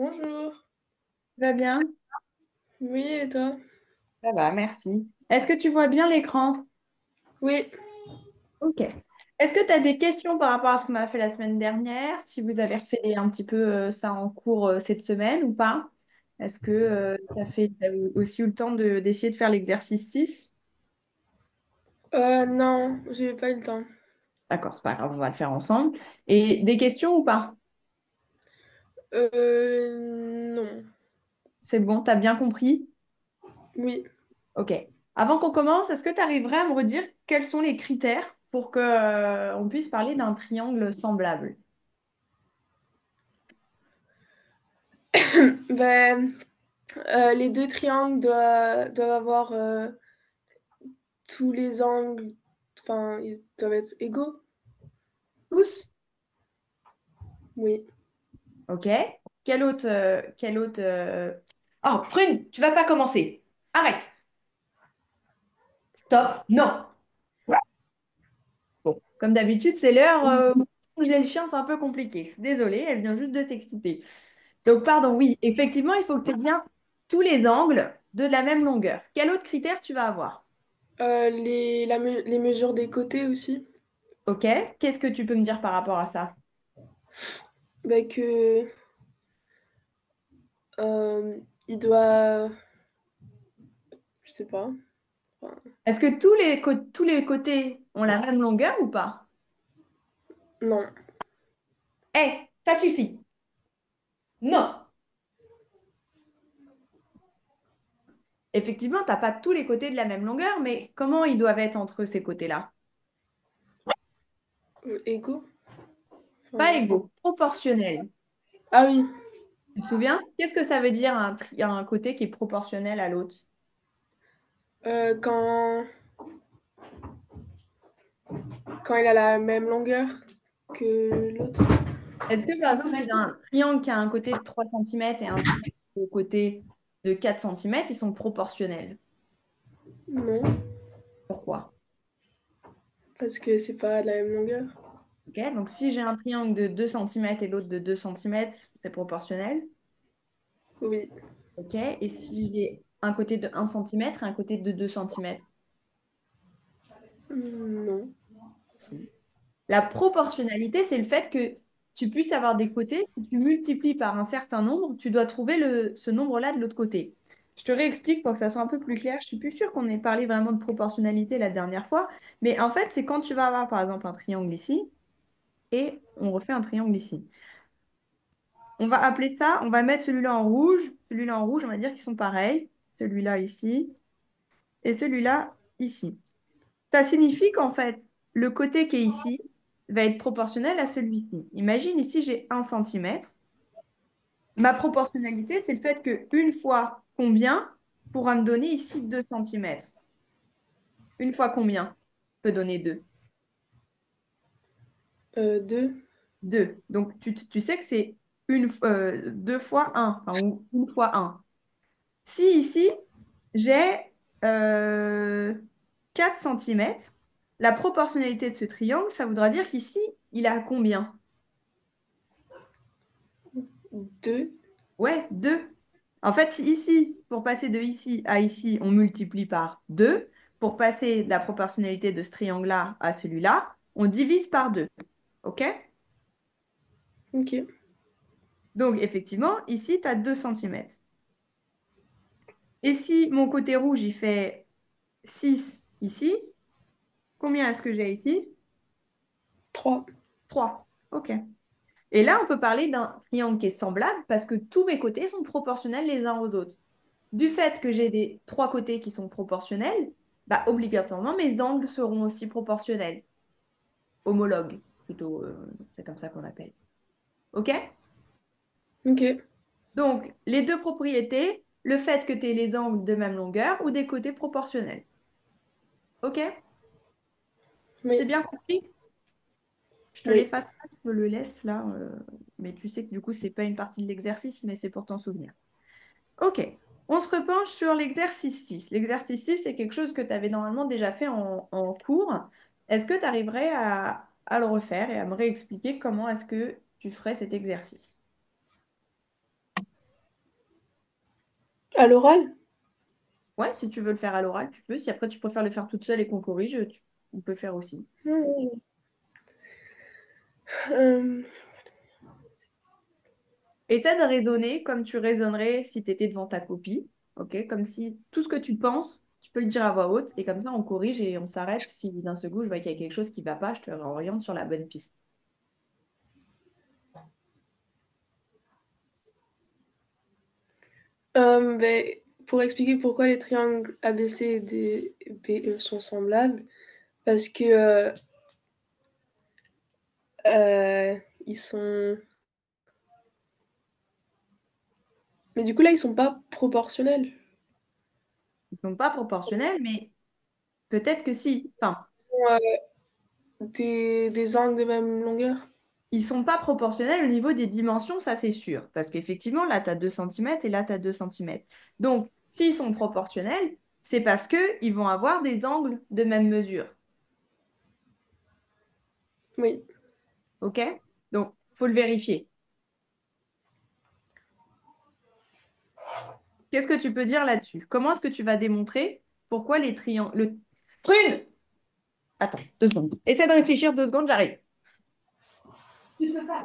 Bonjour. Tu vas bien? Oui, et toi? Ça va, merci. Est-ce que tu vois bien l'écran? Oui. Ok. Est-ce que tu as des questions par rapport à ce qu'on a fait la semaine dernière? Si vous avez refait un petit peu ça en cours cette semaine ou pas? Est-ce que t'as aussi eu le temps d'essayer de faire l'exercice 6? Non, j'ai pas eu le temps. D'accord, c'est pas grave, on va le faire ensemble. Et des questions ou pas? Non. C'est bon, t'as bien compris? Oui. Ok. Avant qu'on commence, est-ce que tu arriverais à me redire quels sont les critères pour que, on puisse parler d'un triangle semblable? Ben, les deux triangles doivent avoir tous les angles, enfin, ils doivent être égaux. Tous? Oui. Ok. Oh, Prune, tu vas pas commencer. Arrête. Stop. Non. Bon, comme d'habitude, c'est l'heure où j'ai le chien, c'est un peu compliqué. Je suis désolée, elle vient juste de s'exciter. Donc, pardon, oui, effectivement, il faut que tu aies bien tous les angles de la même longueur. Quel autre critère tu vas avoir? Les mesures des côtés aussi. Ok. Qu'est-ce que tu peux me dire par rapport à ça? Ben que euh, il doit, je sais pas. Enfin, Est-ce que tous les côtés ont la même longueur ou pas? non. Ça suffit. Non. Effectivement, t'as pas tous les côtés de la même longueur, mais comment ils doivent être entre ces côtés-là? Égaux. Pas Enfin, égaux, proportionnels. ah oui. Tu te souviens? Qu'est-ce que ça veut dire un côté qui est proportionnel à l'autre? Quand il a la même longueur que l'autre. Est-ce que par exemple, si j'ai un triangle qui a un côté de 3 centimètres et un triangle au côté de 4 centimètres, ils sont proportionnels? Non, Pourquoi? parce que c'est pas de la même longueur. Ok, donc si j'ai un triangle de 2 centimètres et l'autre de 2 centimètres, c'est proportionnel. Oui. Ok, et si j'ai un côté de 1 centimètre et un côté de 2 centimètres? Non. Si. La proportionnalité, c'est le fait que tu puisses avoir des côtés. Si tu multiplies par un certain nombre, tu dois trouver ce nombre-là de l'autre côté. Je te réexplique pour que ça soit un peu plus clair. Je suis plus sûre qu'on ait parlé vraiment de proportionnalité la dernière fois. Mais en fait, c'est quand tu vas avoir, par exemple, un triangle ici et on refait un triangle ici. On va appeler ça, on va mettre celui-là en rouge. Celui-là en rouge, on va dire qu'ils sont pareils. Celui-là ici et celui-là ici. Ça signifie qu'en fait, le côté qui est ici va être proportionnel à celui-ci. Imagine ici, j'ai 1 centimètre. Ma proportionnalité, c'est le fait que une fois combien pourra me donner ici 2 centimètres. Une fois combien peut donner 2? Deux. 2. Donc, tu sais que c'est 2 fois un, enfin, ou 1 fois 1. Si ici, j'ai euh, 4 centimètres, la proportionnalité de ce triangle, ça voudra dire qu'ici, il a combien? Deux. Ouais, 2. En fait, si ici, pour passer de ici à ici, on multiplie par 2, pour passer de la proportionnalité de ce triangle-là à celui-là, on divise par 2. OK? Ok. Donc, effectivement, ici, tu as 2 centimètres. Et si mon côté rouge, il fait 6 ici, combien est-ce que j'ai ici? Trois. 3. OK. Et là, on peut parler d'un triangle qui est semblable parce que tous mes côtés sont proportionnels les uns aux autres. Du fait que j'ai des trois côtés qui sont proportionnels, bah, obligatoirement, mes angles seront aussi proportionnels. Homologues, plutôt, c'est comme ça qu'on appelle. OK? Ok. Donc, les deux propriétés, le fait que tu aies les angles de même longueur ou des côtés proportionnels. OK? C'est Oui. bien compris? Je te Oui. l'efface pas, je te le laisse là. Mais tu sais que du coup, c'est pas une partie de l'exercice, mais c'est pour t'en souvenir. Ok, on se repenche sur l'exercice 6. L'exercice 6, c'est quelque chose que tu avais normalement déjà fait en cours. Est-ce que tu arriverais à le refaire et à me réexpliquer comment est-ce que tu ferais cet exercice? À l'oral? Ouais, si tu veux le faire à l'oral, tu peux. Si après tu préfères le faire toute seule et qu'on corrige, on peut faire aussi. Hmm. Euh, Essaie de raisonner comme tu raisonnerais si tu étais devant ta copie. Ok? Comme si tout ce que tu penses, tu peux le dire à voix haute et comme ça on corrige et on s'arrête. Si d'un seul coup je vois qu'il y a quelque chose qui ne va pas, je te réoriente sur la bonne piste. ben, pour expliquer pourquoi les triangles ABC et DBE sont semblables, parce que ils sont. Mais du coup, là, ils sont pas proportionnels. Ils ne sont pas proportionnels, mais peut-être que si. Enfin, Ils ont, des angles de même longueur. ils sont pas proportionnels au niveau des dimensions, ça c'est sûr. Parce qu'effectivement, là, tu as 2 centimètres et là, tu as 2 centimètres. Donc, s'ils sont proportionnels, c'est parce qu'ils vont avoir des angles de même mesure. Oui. OK? Donc, faut le vérifier. Qu'est-ce que tu peux dire là-dessus? Comment est-ce que tu vas démontrer pourquoi les triangles... Prune! Attends, 2 secondes. Essaie de réfléchir 2 secondes, j'arrive. Tu peux pas.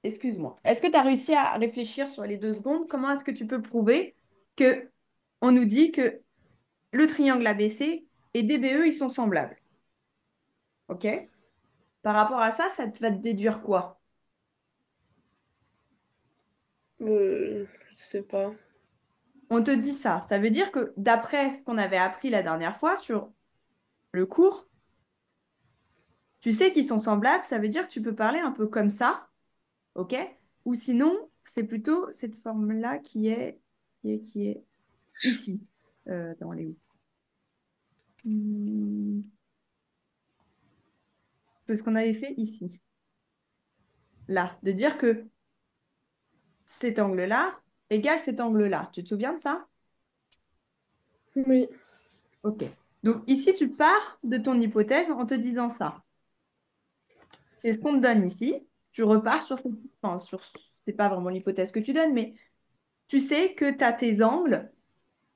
Excuse-moi. Est-ce que tu as réussi à réfléchir sur les 2 secondes? Comment est-ce que tu peux prouver que on nous dit que le triangle ABC et DBE, ils sont semblables? OK? Par rapport à ça, va te déduire quoi? Je sais pas. On te dit ça. Ça veut dire que d'après ce qu'on avait appris la dernière fois sur le cours, tu sais qu'ils sont semblables, ça veut dire que tu peux parler un peu comme ça, OK? Ou sinon, c'est plutôt cette forme-là qui est ici. Dans les où? C'est ce qu'on avait fait ici. Là. De dire que cet angle-là égale cet angle-là. Tu te souviens de ça? Oui. OK. Donc ici, tu pars de ton hypothèse en te disant ça. C'est ce qu'on te donne ici. Tu repars sur cette... Enfin, c'est pas vraiment l'hypothèse que tu donnes, mais tu sais que tu as tes angles.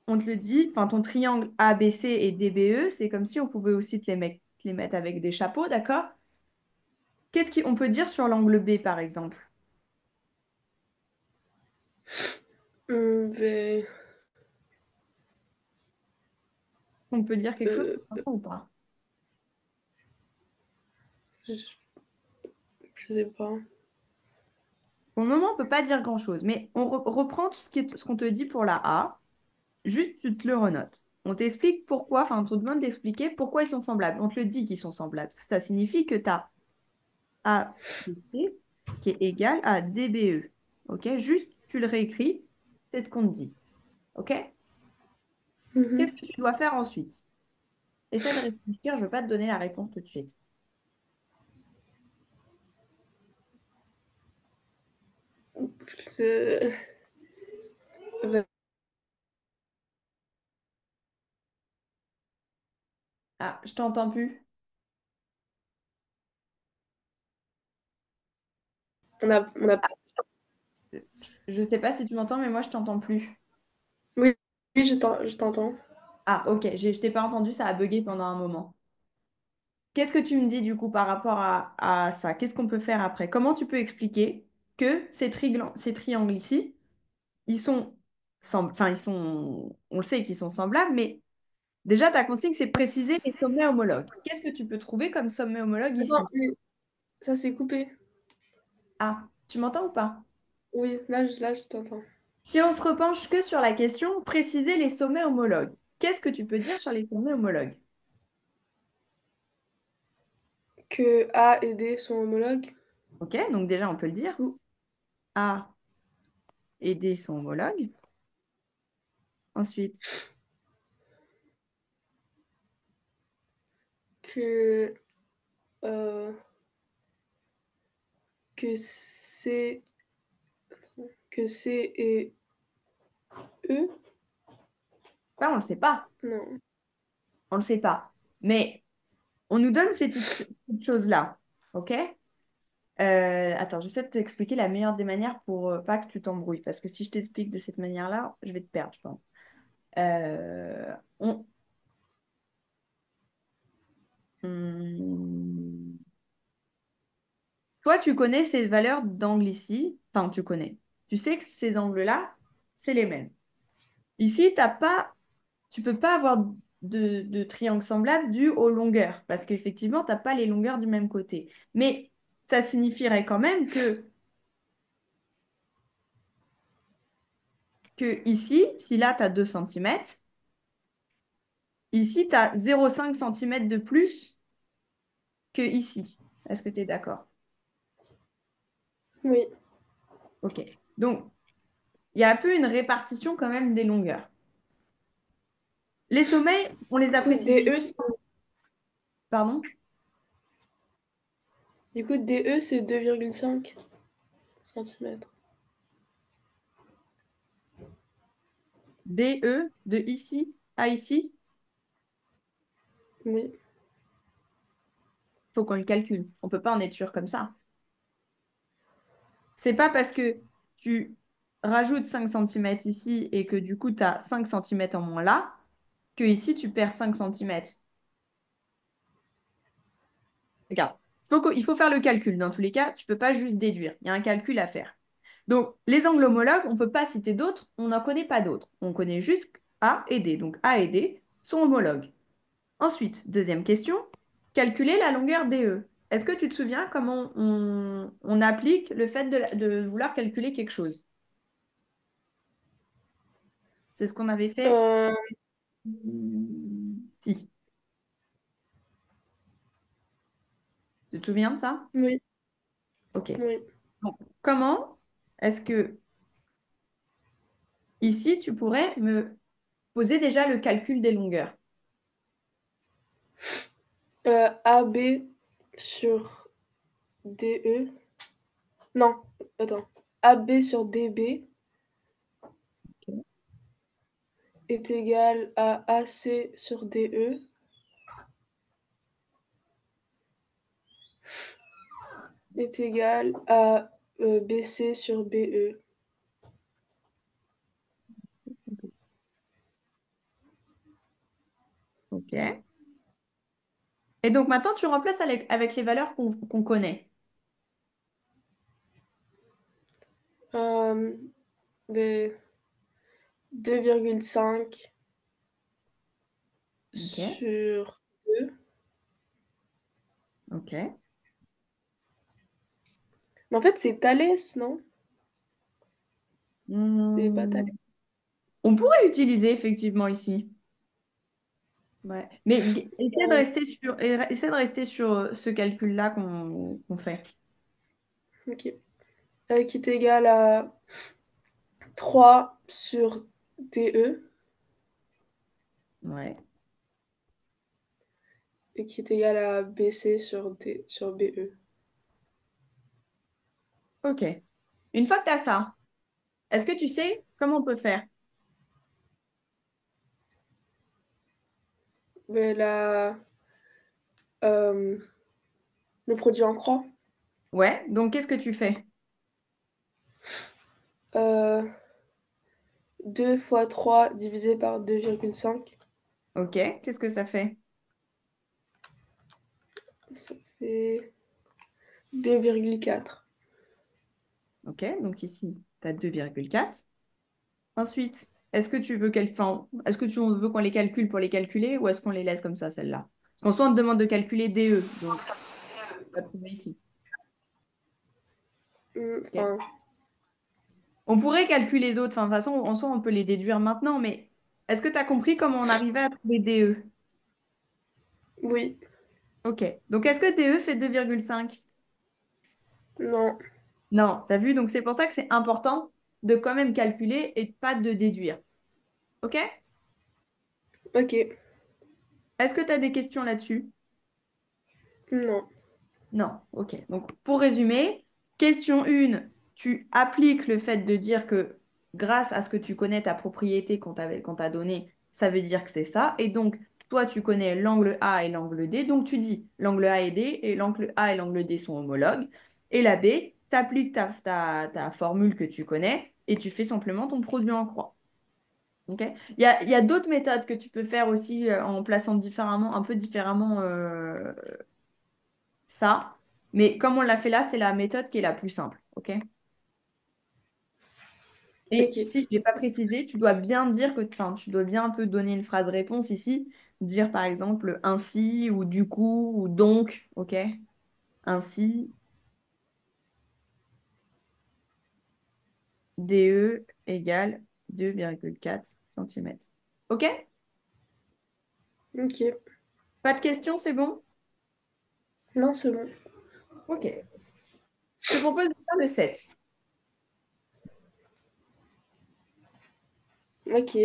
On te le dit, enfin, ton triangle ABC et DBE, c'est comme si on pouvait aussi te les mettre avec des chapeaux, d'accord? Qu'est-ce qu'on peut dire sur l'angle B, par exemple? Ben, On peut dire quelque chose euh, sur ça ou pas? je, je sais pas. Pour le moment, on ne peut pas dire grand-chose, mais on reprend tout ce qu'on te dit pour la A. Juste, tu te le renotes. On t'explique pourquoi, enfin, on te demande d'expliquer pourquoi ils sont semblables. On te le dit qu'ils sont semblables. Ça signifie que tu as ABC qui est égal à DBE. OK? Juste, tu le réécris. C'est ce qu'on te dit. OK? Qu'est-ce Mhm. que tu dois faire ensuite? Essaie de réfléchir, je ne veux pas te donner la réponse tout de suite. Euh, ben, Ah, je t'entends plus. on a. Je ne sais pas si tu m'entends, mais moi, je t'entends plus. Oui, oui, je t'entends. Ah, ok, je t'ai pas entendu, ça a bugué pendant un moment. Qu'est-ce que tu me dis du coup par rapport à ça? Qu'est-ce qu'on peut faire après? Comment tu peux expliquer que ces triangles ici, enfin, on le sait qu'ils sont semblables, mais déjà, ta consigne, c'est préciser les sommets homologues. Qu'est-ce que tu peux trouver comme sommet homologue Attends, ici? mais ça s'est coupé. Ah, tu m'entends ou pas? Oui, là, je t'entends. Si on se repenche que sur la question, préciser les sommets homologues. Qu'est-ce que tu peux dire sur les sommets homologues? Que A et D sont homologues. Ok, donc déjà, on peut le Du dire. coup, A et D sont homologues. Ensuite, que, euh, que C, que C et E. ça, on ne le sait pas. Non. On ne le sait pas. Mais on nous donne ces petites choses-là. OK? Attends, j'essaie de t'expliquer la meilleure des manières pour pas que tu t'embrouilles. Parce que si je t'explique de cette manière-là, je vais te perdre, je pense. Euh, on- Hum, Toi, tu connais ces valeurs d'angle ici. Enfin, tu connais. Tu sais que ces angles-là, c'est les mêmes. Ici, tu peux pas avoir de triangle semblable dû aux longueurs. Parce qu'effectivement, tu n'as pas les longueurs du même côté. Mais ça signifierait quand même que ici, si là, tu as 2 centimètres, ici, tu as 0,5 cm de plus que ici. Est-ce que tu es d'accord? Oui. OK. Donc, il y a un peu une répartition quand même des longueurs. Les sommets, on les Du coup, apprécie bien. Pardon? DE, c'est 2,5 centimètres. DE, de ici à ici, Oui. il faut qu'on le calcule. On ne peut pas en être sûr comme ça. C'est pas parce que tu rajoutes 5 centimètres ici et que du coup, tu as 5 centimètres en moins là, que ici, tu perds 5 centimètres. Regarde, il faut faire le calcul. Dans tous les cas, tu ne peux pas juste déduire. Il y a un calcul à faire. Donc, les angles homologues, on ne peut pas citer d'autres, on n'en connaît pas d'autres. On connaît juste A et D. Donc, A et D sont homologues. Ensuite, deuxième question, calculer la longueur DE. Est-ce que tu te souviens comment on applique le fait de vouloir calculer quelque chose? C'est ce qu'on avait fait. Euh, Si. Tu te souviens de ça? oui. Ok. Oui. Donc, comment est-ce que ici, tu pourrais me poser déjà le calcul des longueurs? AB sur DE. Non, attends. AB sur DB Ok. est égal à AC sur DE est égal à BC sur BE. Ok. Et donc maintenant, tu remplaces avec les valeurs qu'on connaît. Euh, ben, 2,5 Ok. sur 2. Ok. Mais en fait, c'est Thalès, non? C'est pas Hmm. Thalès. On pourrait utiliser effectivement ici. Ouais. Mais Euh, essaie de rester sur ce calcul-là qu'on fait. ok. Qui est égal à 3 sur DE Ouais. et qui est égal à BC sur BE. Ok. Une fois que tu as ça, est-ce que tu sais comment on peut faire? Ben, euh, le produit en croix. Ouais. Donc, qu'est-ce que tu fais? Euh, 2 fois 3 divisé par 2,5. Ok. Qu'est-ce que ça fait? Ça fait 2,4. Ok. Donc, ici, tu as 2,4. Ensuite, est-ce que tu veux qu'on les calcule pour les calculer ou est-ce qu'on les laisse comme ça, celles-là? Parce qu'en soi, on te demande de calculer DE. Donc, on va trouver ici. Ok. Enfin, On pourrait calculer les autres. Enfin, de toute façon, en soi, on peut les déduire maintenant. Mais est-ce que tu as compris comment on arrivait à trouver DE? oui, Ok. Donc, est-ce que DE fait 2,5? non, Non, t'as vu? Donc, c'est pour ça que c'est important de quand même calculer et pas de déduire. Ok? ok, Est-ce que tu as des questions là-dessus? non, Non. Ok. Donc, pour résumer, question 1, tu appliques le fait de dire que grâce à ce que tu connais ta propriété qu'on t'a donnée, ça veut dire que c'est ça. Et donc, Toi, tu connais l'angle A et l'angle D, donc tu dis l'angle A et D, et l'angle A et l'angle D sont homologues. Et la B, tu appliques ta formule que tu connais et tu fais simplement ton produit en croix. Ok. Il y a d'autres méthodes que tu peux faire aussi en plaçant différemment, un peu différemment ça. Mais comme on l'a fait là, c'est la méthode qui est la plus simple. Ok. Et Ok. si je n'ai pas précisé, tu dois bien dire que, enfin, tu dois bien un peu donner une phrase réponse ici, dire par exemple ainsi ou du coup ou donc, ok? Ainsi, DE égale 2,4 cm. Ok? Ok. Pas de questions, c'est bon? Non, c'est bon. Ok. Je te propose de faire le 7. Ok.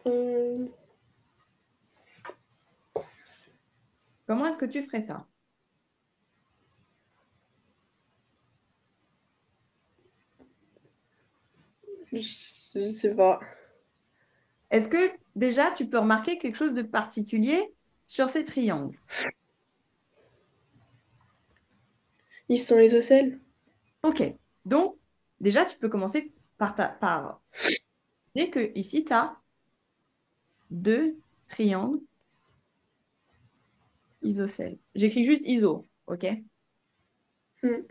Euh, Comment est-ce que tu ferais ça? je sais pas. Est-ce que déjà tu peux remarquer quelque chose de particulier sur ces triangles? Ils sont isocèles? Ok. Donc, déjà, tu peux commencer par dire que ici, tu as deux triangles isocèles. J'écris juste iso, ok? Hmm.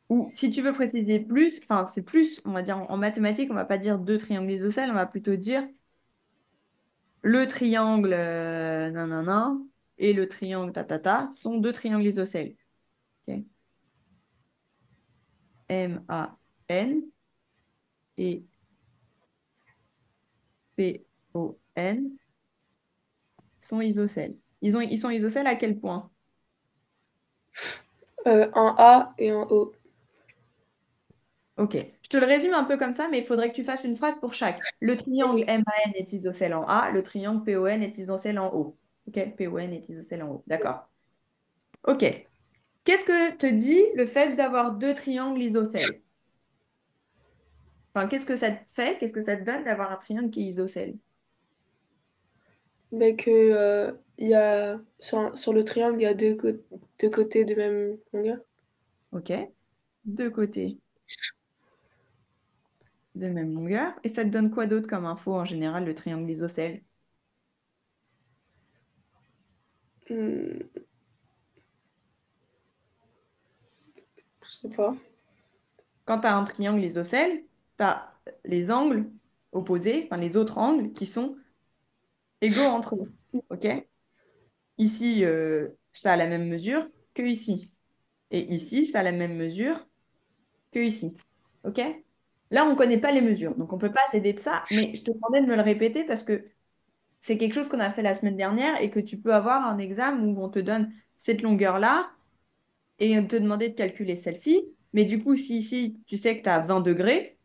Ou si tu veux préciser plus, enfin, c'est plus, on va dire en mathématiques, on va pas dire deux triangles isocèles, on va plutôt dire le triangle nanana et le triangle tatata sont deux triangles isocèles. Ok. MAN et PON sont isocèles. Ils sont isocèles à quel point? En A et en O. Ok. Je te le résume un peu comme ça, mais il faudrait que tu fasses une phrase pour chaque. Le triangle Ok. MAN est isocèle en A, le triangle PON est isocèle en O. Ok, PON est isocèle en O. D'accord. Ok. Qu'est-ce que te dit le fait d'avoir deux triangles isocèles? Enfin, qu'est-ce que ça te fait? Qu'est-ce que ça te donne d'avoir un triangle qui est isocèle? Ben que, il y a, sur le triangle, il y a deux côtés de même longueur. Ok. Deux côtés de même longueur. Et ça te donne quoi d'autre comme info en général, le triangle isocèle? Hmm, je sais pas. Quand tu as un triangle isocèle, tu as les angles opposés, enfin les autres angles qui sont égaux entre eux. OK? Ici, ça a la même mesure que ici. Et ici, ça a la même mesure que ici. OK? Là, on ne connaît pas les mesures, donc on ne peut pas s'aider de ça, mais je te demandais de me le répéter parce que c'est quelque chose qu'on a fait la semaine dernière et que tu peux avoir un examen où on te donne cette longueur-là et on te demandait de calculer celle-ci. Mais du coup, si ici, tu sais que tu as 20 degrés,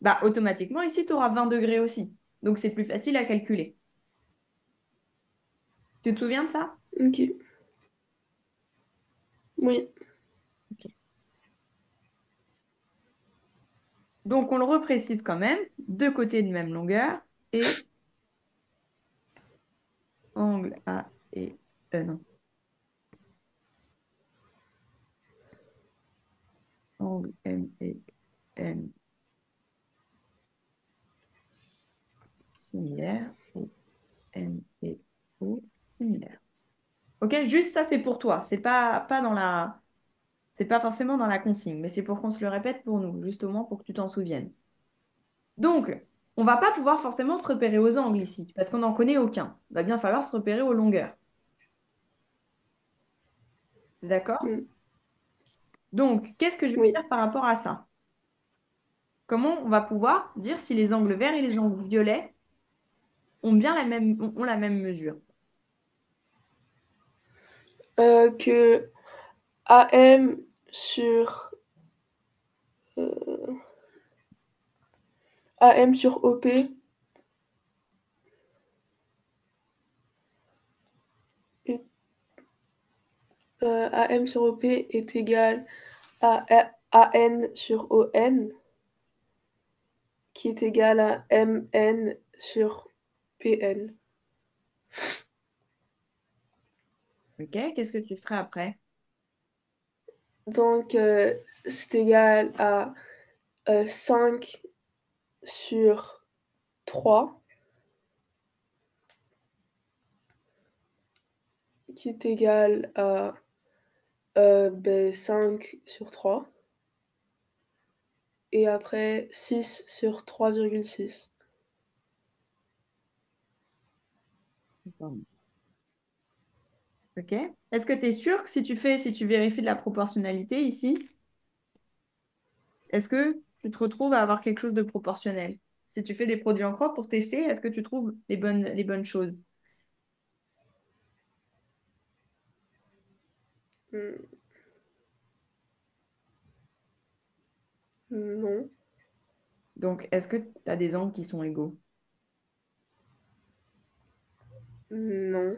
bah automatiquement, ici, tu auras 20 degrés aussi. Donc, c'est plus facile à calculer. Tu te souviens de ça? Ok. Oui. Ok. Donc, on le reprécise quand même, deux côtés de même longueur et angle A et non, angle M et N similaires et M et O similaires. Ok, juste ça, c'est pour toi. C'est pas forcément dans la consigne, mais c'est pour qu'on se le répète pour nous, justement pour que tu t'en souviennes. Donc, on va pas pouvoir forcément se repérer aux angles ici, parce qu'on n'en connaît aucun. Il va bien falloir se repérer aux longueurs. D'accord? Hmm. Donc, qu'est-ce que je vais Oui. faire par rapport à ça? Comment on va pouvoir dire si les angles verts et les angles violets ont la même mesure? Que AM sur euh, AM sur OP est, AM sur OP est égal à AN sur ON qui est égal à MN sur PN. Ok, qu'est-ce que tu ferais après? Donc, c'est égal à 5 sur 3 qui est égal à 5 sur 3. Et après 6 sur 3,6. Pardon. Ok. Est-ce que tu es sûr que si tu vérifies de la proportionnalité ici, est-ce que tu te retrouves à avoir quelque chose de proportionnel? Si tu fais des produits en croix pour tester, est-ce que tu trouves les bonnes choses? Hmm, non, Donc, est-ce que tu as des angles qui sont égaux? non.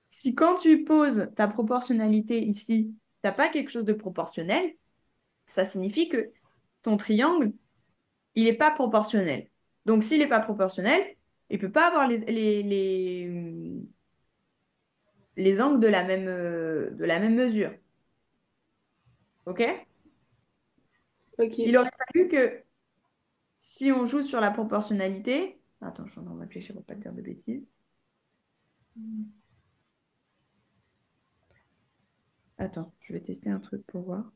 Si quand tu poses ta proportionnalité ici, tu n'as pas quelque chose de proportionnel, ça signifie que ton triangle, il n'est pas proportionnel. Donc, s'il n'est pas proportionnel, il ne peut pas avoir les angles de la même mesure. OK? Ok. Il aurait fallu que si on joue sur la proportionnalité... Attends, je suis en train de réfléchir pour ne pas te dire de bêtises. Attends, je vais tester un truc pour voir.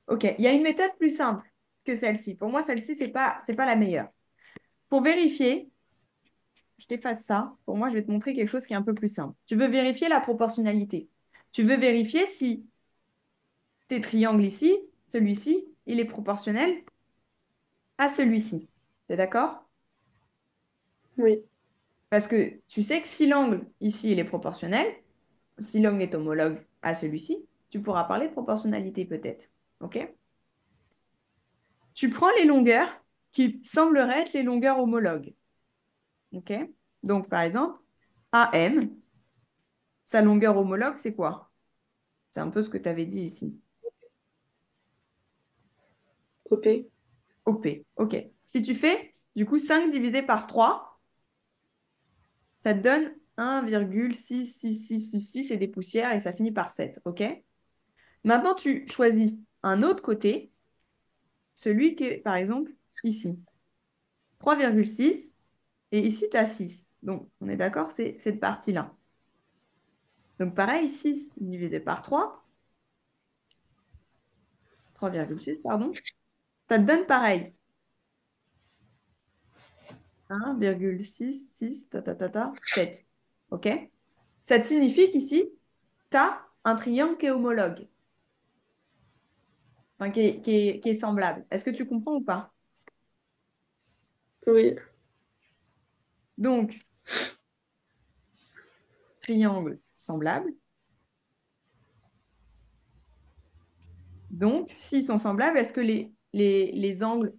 OK, il y a une méthode plus simple que celle-ci. Pour moi, celle-ci, c'est pas la meilleure. Pour vérifier, je t'efface ça. Pour moi, je vais te montrer quelque chose qui est un peu plus simple. Tu veux vérifier la proportionnalité. Tu veux vérifier si tes triangles ici, celui-ci, il est proportionnel à celui-ci. T'es d'accord? Oui. Parce que tu sais que si l'angle ici, il est proportionnel, si l'angle est homologue à celui-ci, tu pourras parler de proportionnalité peut-être. OK? Tu prends les longueurs qui sembleraient être les longueurs homologues. OK? Donc, par exemple, AM, sa longueur homologue, c'est quoi? C'est un peu ce que tu avais dit ici. OP. OP. OK. Si tu fais, du coup, 5 divisé par 3, ça te donne 1,66666 et des poussières et ça finit par 7. OK? Maintenant, tu choisis un autre côté, celui qui est, par exemple, ici. 3,6 et ici, tu as 6. Donc, on est d'accord, c'est cette partie-là. Donc, pareil, 6 divisé par 3,6, pardon, ça te donne pareil. 1,66, 7. OK? Ça te signifie qu'ici, tu as un triangle qui est homologue, enfin, qui est semblable. Est-ce que tu comprends ou pas? Oui. Donc, triangle semblable. Donc, s'ils sont semblables, est-ce que les angles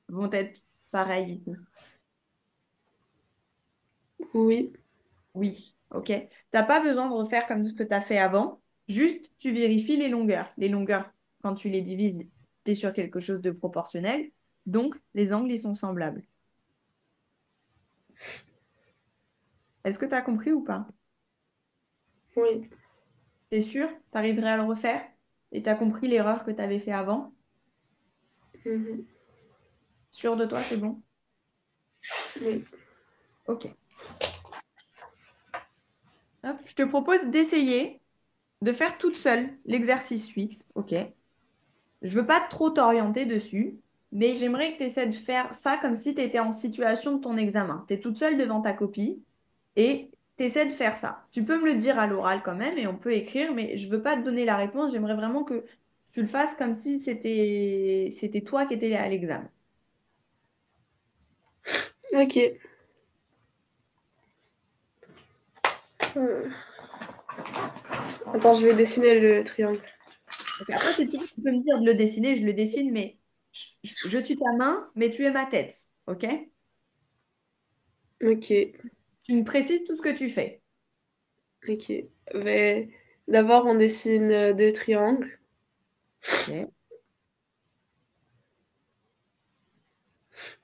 vont être pareils ici? Oui. Oui, OK. Tu n'as pas besoin de refaire comme ce que tu as fait avant. Juste, tu vérifies les longueurs. Les longueurs, quand tu les divises, tu es sur quelque chose de proportionnel. Donc, les angles, ils sont semblables. Est-ce que tu as compris ou pas? Oui. T'es sûr? Tu arriverais à le refaire? Et tu as compris l'erreur que tu avais fait avant? Mhm. Sûr de toi, c'est bon? Oui. OK. Hop, je te propose d'essayer de faire toute seule l'exercice 8. OK. Je veux pas trop t'orienter dessus, mais j'aimerais que tu essaies de faire ça comme si tu étais en situation de ton examen. Tu es toute seule devant ta copie et tu essaies de faire ça. Tu peux me le dire à l'oral quand même et on peut écrire, mais je veux pas te donner la réponse. J'aimerais vraiment que tu le fasses comme si c'était toi qui étais à l'examen. Ok. Euh, Attends, je vais dessiner le triangle. Ok, après, si tu veux, tu peux me dire de le dessiner, je le dessine, mais je suis ta main, mais tu es ma tête. Ok? Ok, Tu me précises tout ce que tu fais. ok. Mais d'abord, on dessine deux triangles. Ok.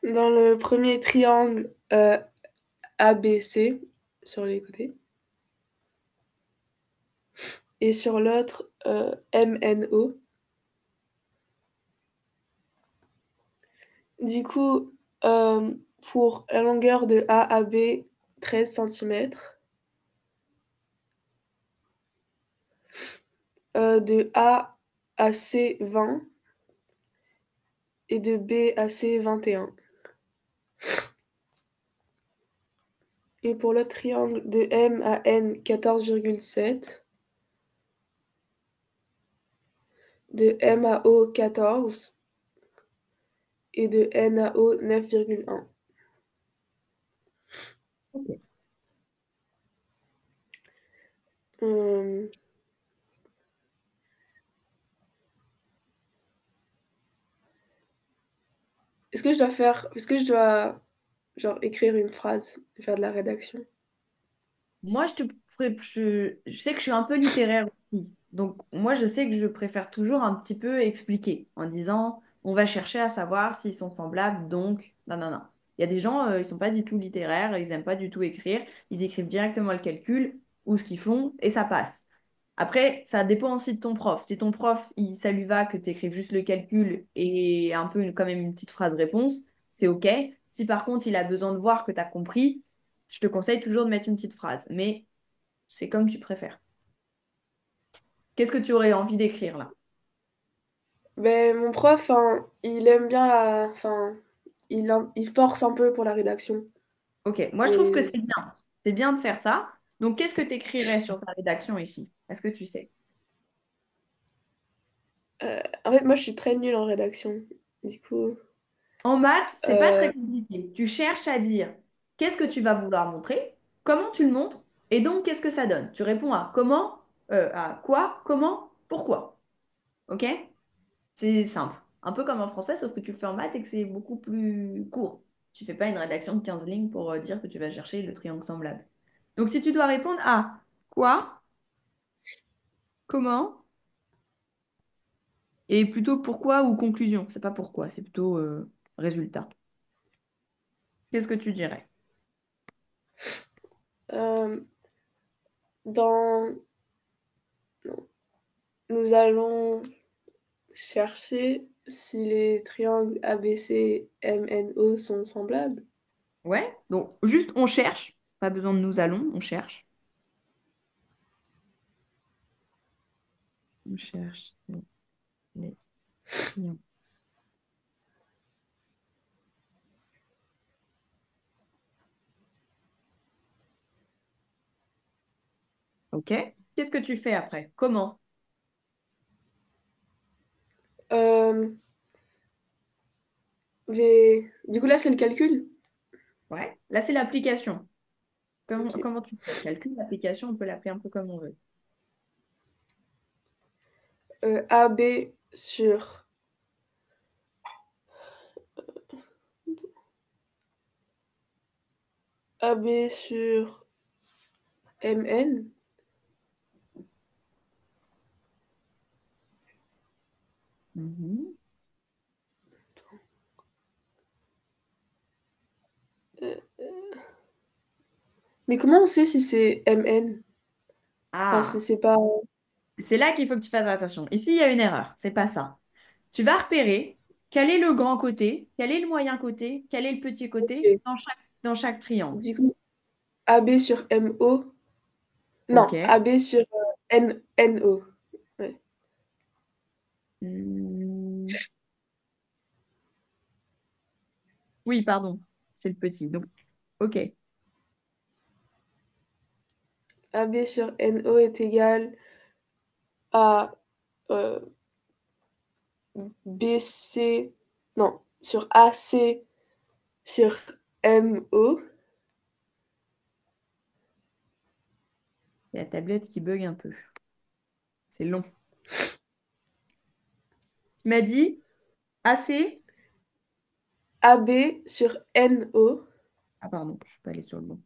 Dans le premier triangle, ABC sur les côtés. Et sur l'autre, MNO. Du coup, pour la longueur de A à B, 13 centimètres. De A à C, 20. Et de B à C, 21. Et pour l'autre triangle, de M à N, 14,7. De M à O, 14. Et de N à O, 9,1. Ok. Euh, Est-ce que je dois genre écrire une phrase et faire de la rédaction? Moi, je sais que je suis un peu littéraire aussi. Donc, moi, je sais que je préfère toujours un petit peu expliquer en disant, on va chercher à savoir s'ils sont semblables, donc, non, non, non. Il y a des gens, ils sont pas du tout littéraires, ils aiment pas du tout écrire, ils écrivent directement le calcul ou ce qu'ils font et ça passe. Après, ça dépend aussi de ton prof. Si ton prof, ça lui va que tu écrives juste le calcul et un peu quand même une petite phrase réponse, c'est OK. Si par contre, il a besoin de voir que tu as compris, je te conseille toujours de mettre une petite phrase. Mais c'est comme tu préfères. Qu'est-ce que tu aurais envie d'écrire là? Ben, mon prof, hein, il aime bien la. Enfin, il force un peu pour la rédaction. OK. Moi, je trouve que Et c'est bien. C'est bien de faire ça. Donc, qu'est-ce que tu écrirais sur ta rédaction ici? Est-ce que tu sais? en fait, moi, je suis très nulle en rédaction. Du coup, En maths, c'est pas très euh, compliqué. Tu cherches à dire qu'est-ce que tu vas vouloir montrer, comment tu le montres, et donc qu'est-ce que ça donne. Tu réponds à comment, à quoi, comment, pourquoi. OK? C'est simple. Un peu comme en français, sauf que tu le fais en maths et que c'est beaucoup plus court. Tu fais pas une rédaction de 15 lignes pour dire que tu vas chercher le triangle semblable. Donc si tu dois répondre à quoi, comment, et plutôt pourquoi ou conclusion. C'est pas pourquoi, c'est plutôt résultat. Qu'est-ce que tu dirais? euh, dans. Nous allons chercher si les triangles ABC, MNO sont semblables. Ouais, donc juste on cherche, pas besoin de nous allons, on cherche. On cherche les triangles. Ok. Qu'est-ce que tu fais après? Comment? Euh, Du coup, là, c'est le calcul. Ouais. Là, c'est l'application. Comment, Ok. comment tu fais? Calcul, l'application, on peut l'appeler un peu comme on veut. AB sur AB sur MN. Mhm. Euh, Mais comment on sait si c'est MN? Enfin, si Ah, c'est pas. c'est là qu'il faut que tu fasses attention. Ici, il y a une erreur. C'est pas ça. Tu vas repérer quel est le grand côté, quel est le moyen côté, quel est le petit côté Ok. dans chaque triangle. Du coup, AB sur MO. Ok. Non, AB sur NO. Ouais. Hmm. Oui, pardon. C'est le petit. Donc, ok. AB sur NO est égal à euh, BC. Non, sur AC sur MO C'est la tablette qui bug un peu. C'est long. Tu m'as dit AC? AB sur NO. Ah pardon, je suis pas allée sur le bon.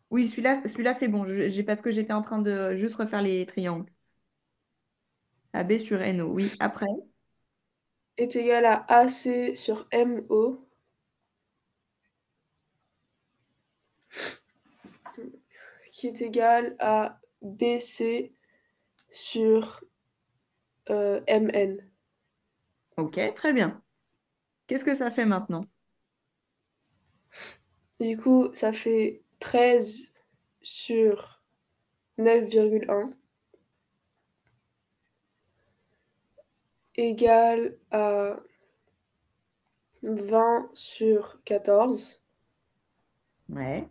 Oui, celui-là c'est bon. J'ai parce que j'étais en train de juste refaire les triangles. AB sur NO. Oui, après. Est égal à AC sur MO, qui est égal à BC sur MN. Ok, très bien. Qu'est-ce que ça fait maintenant? Du coup, ça fait 13 sur 9,1 égale à 20 sur 14 Ouais,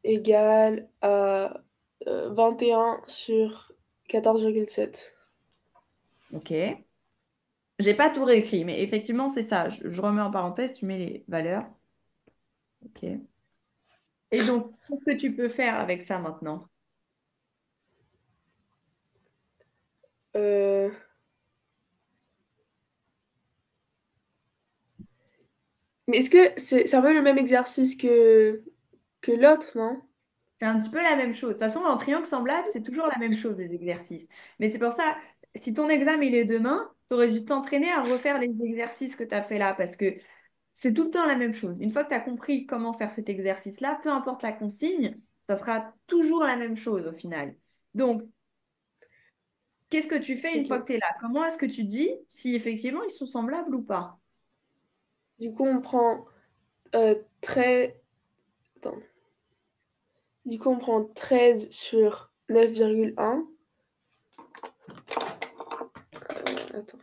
égale à 21 sur 14,7. ok. J'ai pas tout réécrit, mais effectivement, c'est ça. Je remets en parenthèse, tu mets les valeurs. Ok. Et donc, qu'est-ce que tu peux faire avec ça maintenant? Euh, mais est-ce que c'est un peu le même exercice que l'autre, non? C'est un petit peu la même chose. De toute façon, en triangle semblable, c'est toujours la même chose, les exercices. Mais c'est pour ça, si ton examen il est demain, tu aurais dû t'entraîner à refaire les exercices que tu as fait là, parce que c'est tout le temps la même chose. Une fois que tu as compris comment faire cet exercice-là, peu importe la consigne, ça sera toujours la même chose au final. Donc, qu'est-ce que tu fais une fois que Ok. tu es là? Comment est-ce que tu dis si effectivement ils sont semblables ou pas? Du coup, on prend 13. Attends. Du coup, on prend 13 sur 9,1. Attends.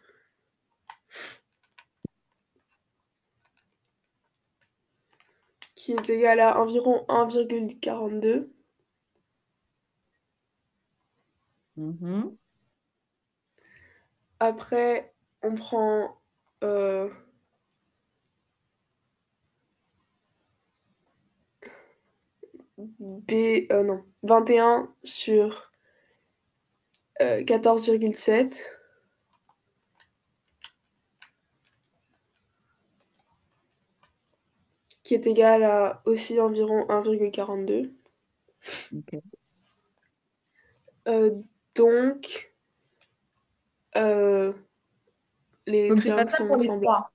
Qui est égal à environ 1,42. Mhm. Après, on prend non, 21 sur 14,7, qui est égal à aussi environ 1,42. Ok. Euh, donc, euh, les Faut que tu fasses triangles ça pour sont les semblables. trois.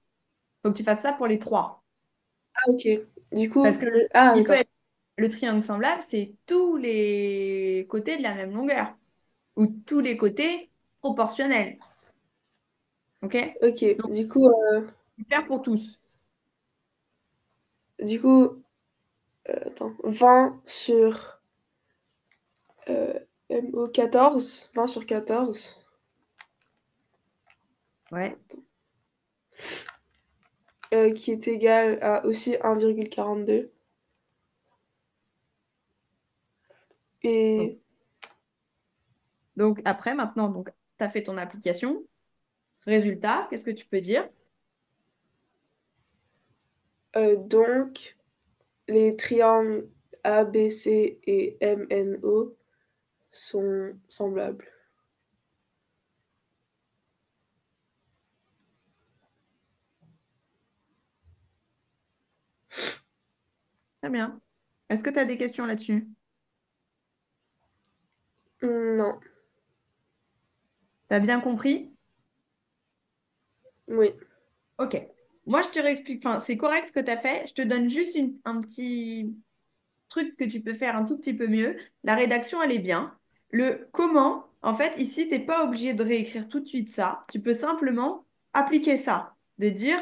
Faut que tu fasses ça pour les trois. Ah, ok. Du Parce coup, que ah, il peut d'accord. être, le triangle semblable, c'est tous les côtés de la même longueur ou tous les côtés proportionnels. OK? Ok. Donc, Du coup, faire pour tous. du coup attends, 20 sur MO 14, 20 sur 14, Ouais. qui est égal à aussi 1,42. Donc, Et donc, après, maintenant, donc, tu as fait ton application. Résultat, qu'est-ce que tu peux dire? donc, les triangles ABC et MNO sont semblables. Très bien. Est-ce que tu as des questions là-dessus? Non, Tu as bien compris? oui, OK. Moi, je te réexplique. Enfin, c'est correct ce que tu as fait. Je te donne juste un petit truc que tu peux faire un tout petit peu mieux. La rédaction, elle est bien. Le comment, en fait, ici, tu n'es pas obligé de réécrire tout de suite ça. Tu peux simplement appliquer ça. De dire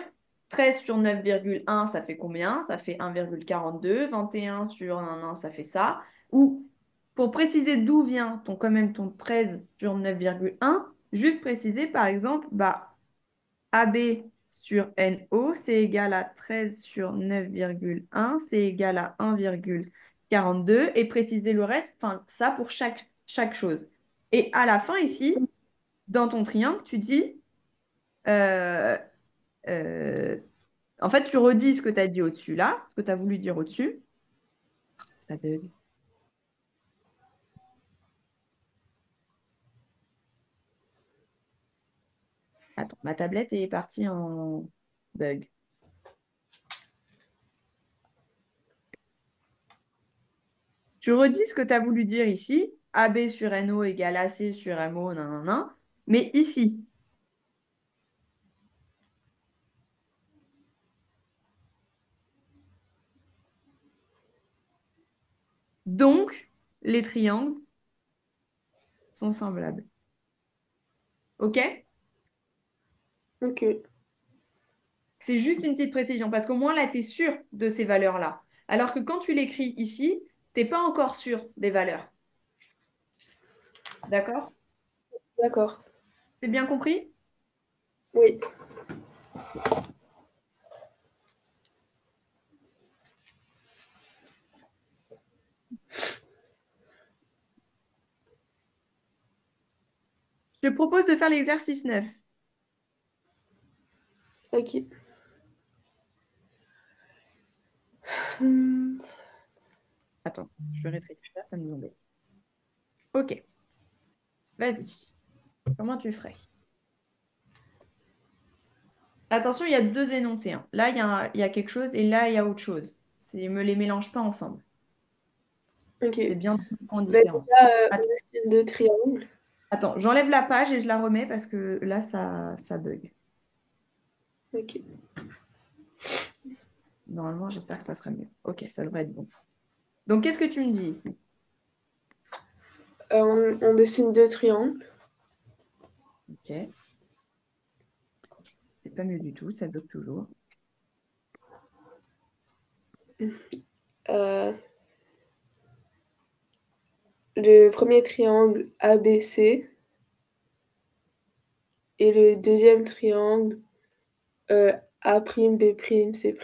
13 sur 9,1, ça fait combien? Ça fait 1,42. 21 sur 1, ça fait ça. Ou pour préciser d'où vient quand même ton 13 sur 9,1, juste préciser par exemple, bah, AB sur NO, c'est égal à 13 sur 9,1, c'est égal à 1,42 et préciser le reste, enfin ça pour chaque chose. Et à la fin ici, dans ton triangle, tu dis, euh, euh, En fait, tu redis ce que tu as dit au-dessus là, ce que tu as voulu dire au-dessus. Ça bug. Attends, ma tablette est partie en bug. Tu redis ce que tu as voulu dire ici. AB sur NO égale AC sur MO, nan. Mais ici, donc, les triangles sont semblables. OK? Ok, C'est juste une petite précision parce qu'au moins là, tu es sûr de ces valeurs-là. Alors que quand tu l'écris ici, tu n'es pas encore sûr des valeurs. D'accord? d'accord. C'est bien compris? Oui, Je te propose de faire l'exercice 9. ok. Hmm, Attends, je rétrécis ça nous embête. Ok, vas-y. Comment tu ferais? Attention, il y a deux énoncés, hein. Là, il y a quelque chose et là, il y a autre chose. Me les mélange pas ensemble. ok. C'est bien deux points Ben, différents. déjà, on Att- dessine deux triangles. Attends, j'enlève la page et je la remets parce que là, ça bug. Ok. Normalement, j'espère que ça sera mieux. Ok, ça devrait être bon. Donc, qu'est-ce que tu me dis ici? On dessine deux triangles. Ok, c'est pas mieux du tout, ça bug toujours. Euh, le premier triangle ABC et le deuxième triangle A', B', C'.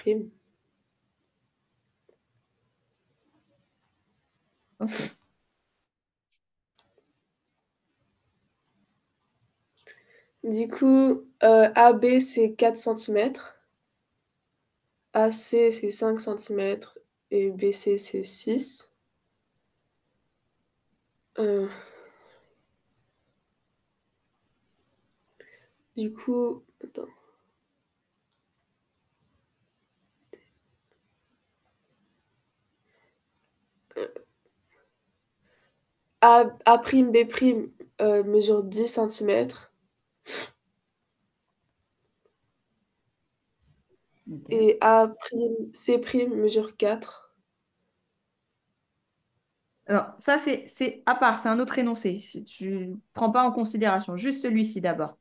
Ok. Du coup, AB c'est 4 centimètres, AC c'est 5 centimètres et BC c'est 6. Euh, du coup, attends. A', mesure 10 centimètres Ok. et A', C' mesure 4. Alors, ça, c'est à part, c'est un autre énoncé. Si tu ne prends pas en considération, juste celui-ci d'abord.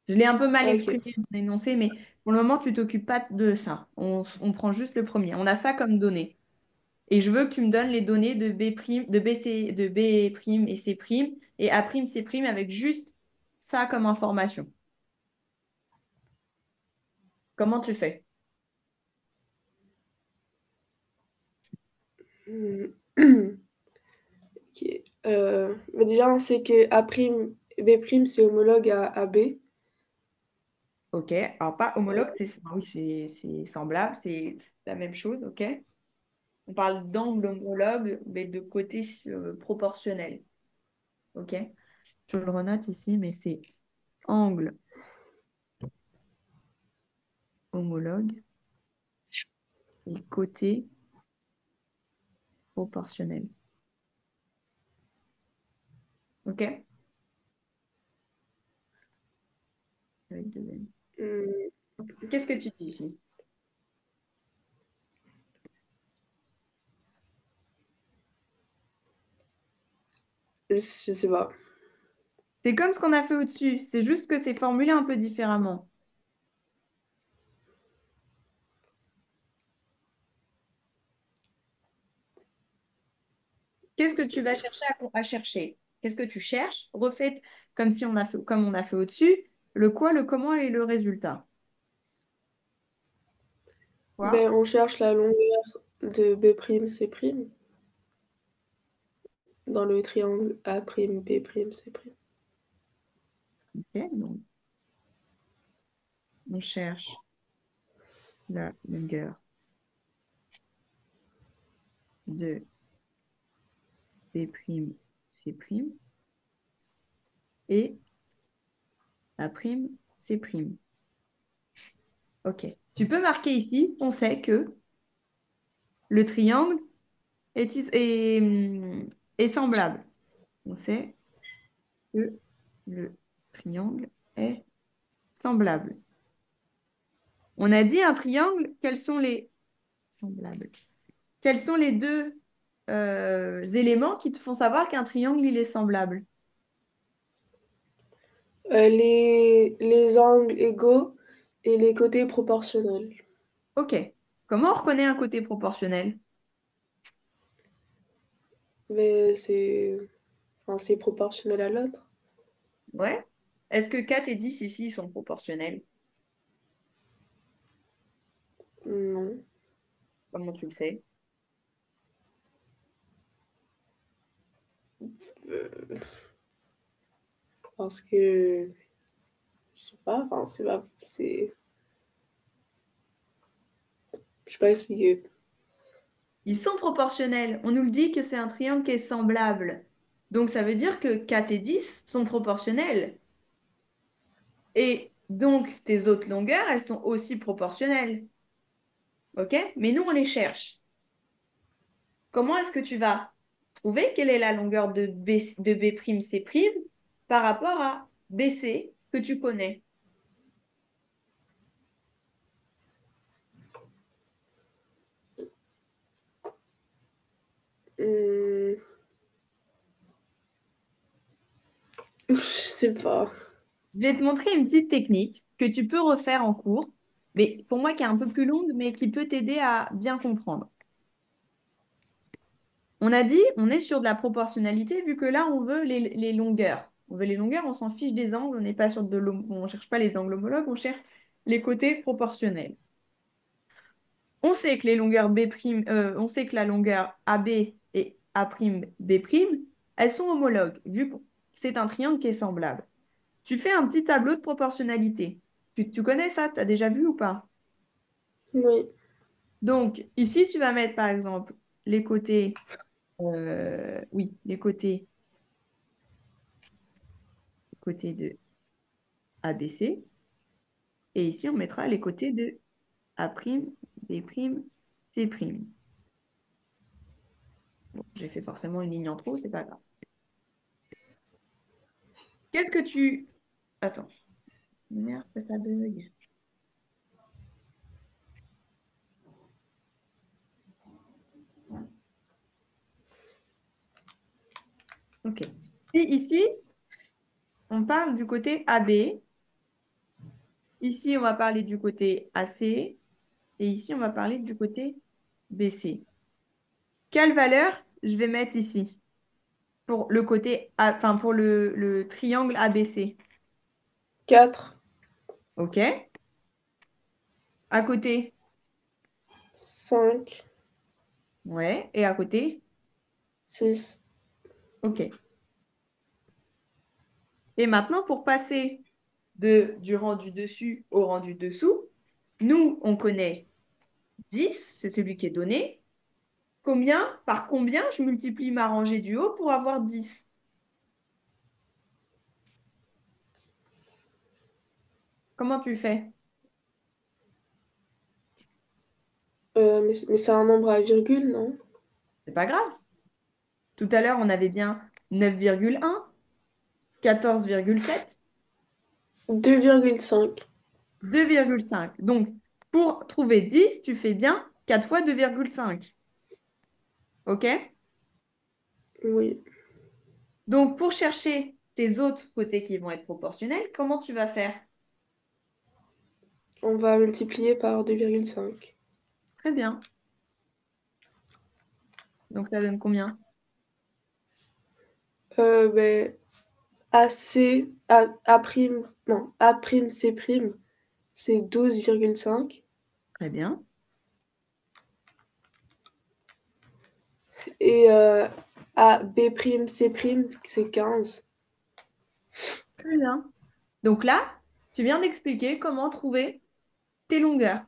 Je l'ai un peu mal Ok. exprimé mon énoncé, mais pour le moment, tu t'occupes pas de ça. On prend juste le premier. On a ça comme données. Et je veux que tu me donnes les données de de BC, de B' et C' et A', C' avec juste ça comme information. Comment tu fais? Hmm. Ok. Bah déjà, on sait que B' c'est homologue à AB. Ok. Alors, pas homologue, Euh, oui, c'est semblable, c'est la même chose, ok? On parle d'angle homologue, mais de côté proportionnel. Ok? Je le renote ici, mais c'est angle homologue et côté proportionnel. Ok? Avec deux N. hmm, Qu'est-ce que tu dis ici? je sais pas. C'est comme ce qu'on a fait au-dessus, c'est juste que c'est formulé un peu différemment. Qu'est-ce que tu vas chercher à chercher? Qu'est-ce que tu cherches? Refais comme si on a fait, comme on a fait au-dessus, le quoi, le comment et le résultat. Quoi? Ben, on cherche la longueur de B', C' dans le triangle A', B', C'. Ok, donc on cherche la longueur de B'C' et la prime C'. Ok. Tu peux marquer ici, on sait que le triangle est semblable. On sait que le triangle est semblable. On a dit un triangle, quels sont les semblables? Quels sont les deux éléments qui te font savoir qu'un triangle, il est semblable? Les angles égaux et les côtés proportionnels. Ok. Comment on reconnaît un côté proportionnel? Mais c'est proportionnel à l'autre. Ouais. Est-ce que 4 et 10 ici sont proportionnels? Non. Comment tu le sais? Euh, Parce que, je sais pas, je sais pas expliquer. Ils sont proportionnels. On nous le dit que c'est un triangle qui est semblable. Donc ça veut dire que 4 et 10 sont proportionnels. Et donc tes autres longueurs, elles sont aussi proportionnelles. OK? Mais nous, on les cherche. Comment est-ce que tu vas trouver quelle est la longueur de B'C' par rapport à BC que tu connais? Hmm, je sais pas. Je vais te montrer une petite technique que tu peux refaire en cours, mais pour moi qui est un peu plus longue, mais qui peut t'aider à bien comprendre. On a dit, on est sur de la proportionnalité, vu que là, on veut les longueurs. On veut les longueurs, on s'en fiche des angles, on n'est pas sur on cherche pas les angles homologues, on cherche les côtés proportionnels. On sait que les longueurs on sait que la longueur AB et A'B', elles sont homologues, vu que c'est un triangle qui est semblable. Tu fais un petit tableau de proportionnalité. Tu connais ça? Tu as déjà vu ou pas? Oui. Donc, ici, tu vas mettre, par exemple, les côtés, oui, côtés de ABC. Et ici, on mettra les côtés de A', B', C'. Bon, j'ai fait forcément une ligne en trop, c'est pas grave. Qu'est-ce que tu... Attends. Merde, ça bug. Ok. Si ici, on parle du côté AB, ici, on va parler du côté AC, et ici, on va parler du côté BC. Quelle valeur je vais mettre ici pour le côté enfin pour le triangle ABC? 4, Ok. À côté? 5, Ouais. Et à côté? 6. Ok. Et maintenant, pour passer du rendu dessus au rendu dessous, nous, on connaît 10, c'est celui qui est donné. Par combien je multiplie ma rangée du haut pour avoir 10? Comment tu fais? Mais c'est un nombre à virgule, non? C'est pas grave. Tout à l'heure, on avait bien 9,1, 14,7, 2,5. 2,5. Donc, pour trouver 10, tu fais bien 4 fois 2,5. OK? Oui. Donc, pour chercher tes autres côtés qui vont être proportionnels, comment tu vas faire? On va multiplier par 2,5. Très bien. Donc, ça donne combien? Ben, AC, A prime, non, A prime, C prime, c'est 12,5. Très bien. Et A B prime, C prime, c'est 15. Très bien. Donc là, tu viens d'expliquer comment trouver tes longueurs.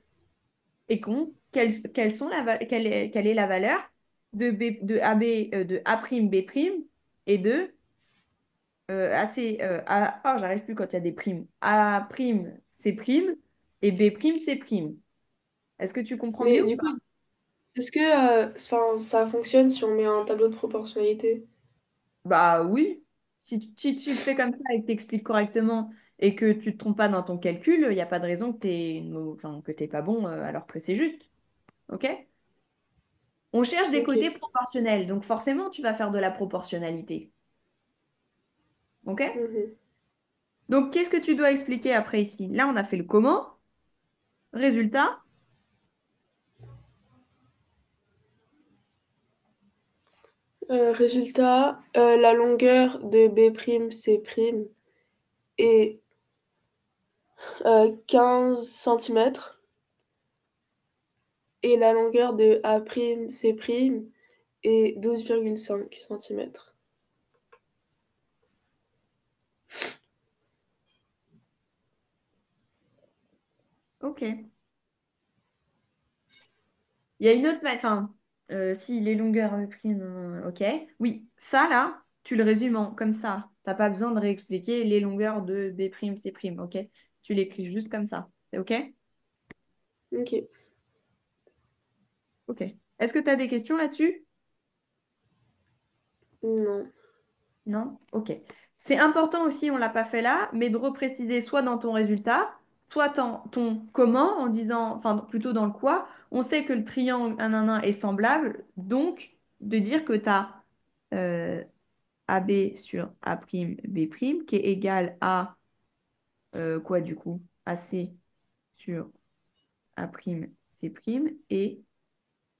et quelles sont quelle est la valeur de AB, de A' B' et de oh, j'arrive plus quand il y a des primes. A', C' et B' C'. Est-ce que tu comprends mieux Mais ou du coup, pas? est-ce que enfin, ça fonctionne si on met un tableau de proportionnalité? Bah oui. Si tu le fais comme ça et que tu expliques correctement et que tu te trompes pas dans ton calcul, il n'y a pas de raison que enfin, que t'es pas bon alors que c'est juste. OK? On cherche des Ok. côtés proportionnels, donc forcément tu vas faire de la proportionnalité. OK? Mhm. Donc qu'est-ce que tu dois expliquer après ici? Là, on a fait le comment. Résultat. Résultat, la longueur de B'C' est 15 centimètres et la longueur de A'C' est 12,5 centimètres. OK. Il y a une autre, enfin, si les longueurs prime, ok. Oui, ça là, tu le résumes comme ça. T'as pas besoin de réexpliquer les longueurs de B', C', ok. Tu l'écris juste comme ça. C'est ok? Ok. Ok. Est-ce que tu as des questions là-dessus? Non. Non? Ok. C'est important aussi, on l'a pas fait là, mais de repréciser soit dans ton résultat, soit dans ton comment, en disant, enfin plutôt dans le quoi. On sait que le triangle 1, est semblable, donc de dire que tu as AB sur A', B', qui est égal à quoi du coup? AC sur A', C' et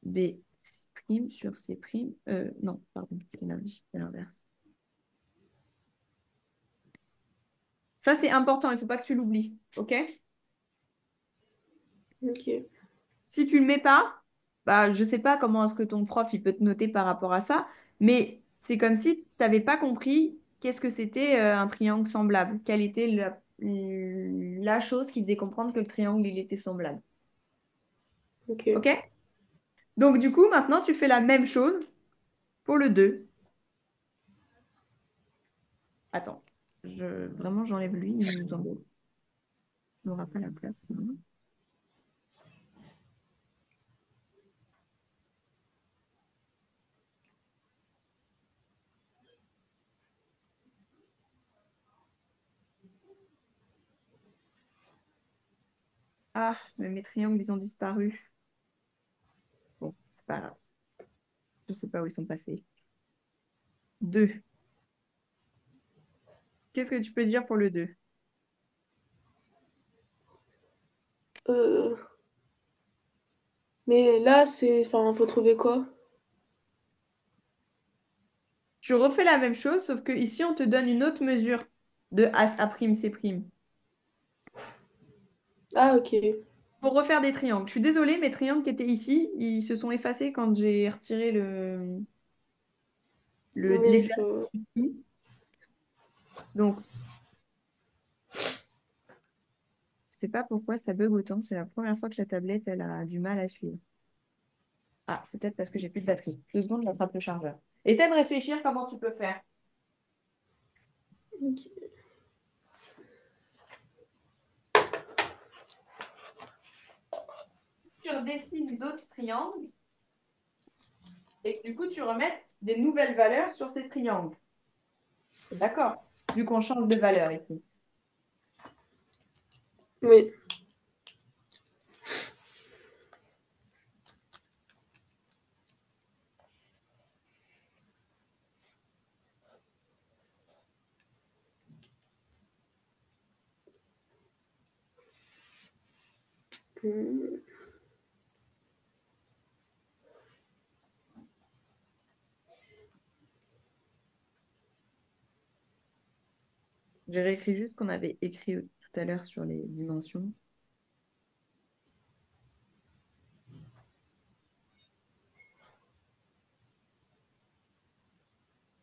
B' sur C'. Non, pardon, c'est l'inverse. Ça, c'est important, il ne faut pas que tu l'oublies, ok? Ok. Si tu ne le mets pas, bah, je ne sais pas comment est-ce que ton prof il peut te noter par rapport à ça, mais c'est comme si tu n'avais pas compris qu'est-ce que c'était un triangle semblable, quelle était la chose qui faisait comprendre que le triangle il était semblable. Ok. Ok? Donc du coup, maintenant, tu fais la même chose pour le 2. Attends, vraiment, j'enlève lui, il nous embête. Il n'aura pas la place sinon. Ah, mais mes triangles, ils ont disparu. Bon, c'est pas grave. Je sais pas où ils sont passés. 2. Qu'est-ce que tu peux dire pour le 2? Euh, mais là, c'est. Enfin, faut trouver quoi? Tu refais la même chose, sauf que ici, on te donne une autre mesure de A', C'. Ah, ok. Pour refaire des triangles. Je suis désolée, mes triangles qui étaient ici, ils se sont effacés quand j'ai retiré Oui, l'exercice. faut. Donc, je sais pas pourquoi ça bug autant. C'est la première fois que la tablette, elle a du mal à suivre. Ah, c'est peut-être parce que j'ai plus de batterie. 2 secondes, j'attrape le chargeur. Essaie de réfléchir comment tu peux faire. Ok. Tu redessines d'autres triangles et que, du coup, tu remets des nouvelles valeurs sur ces triangles. D'accord? Vu qu'on change de valeur ici. Oui. Hmm. J'ai réécrit juste ce qu'on avait écrit tout à l'heure sur les dimensions.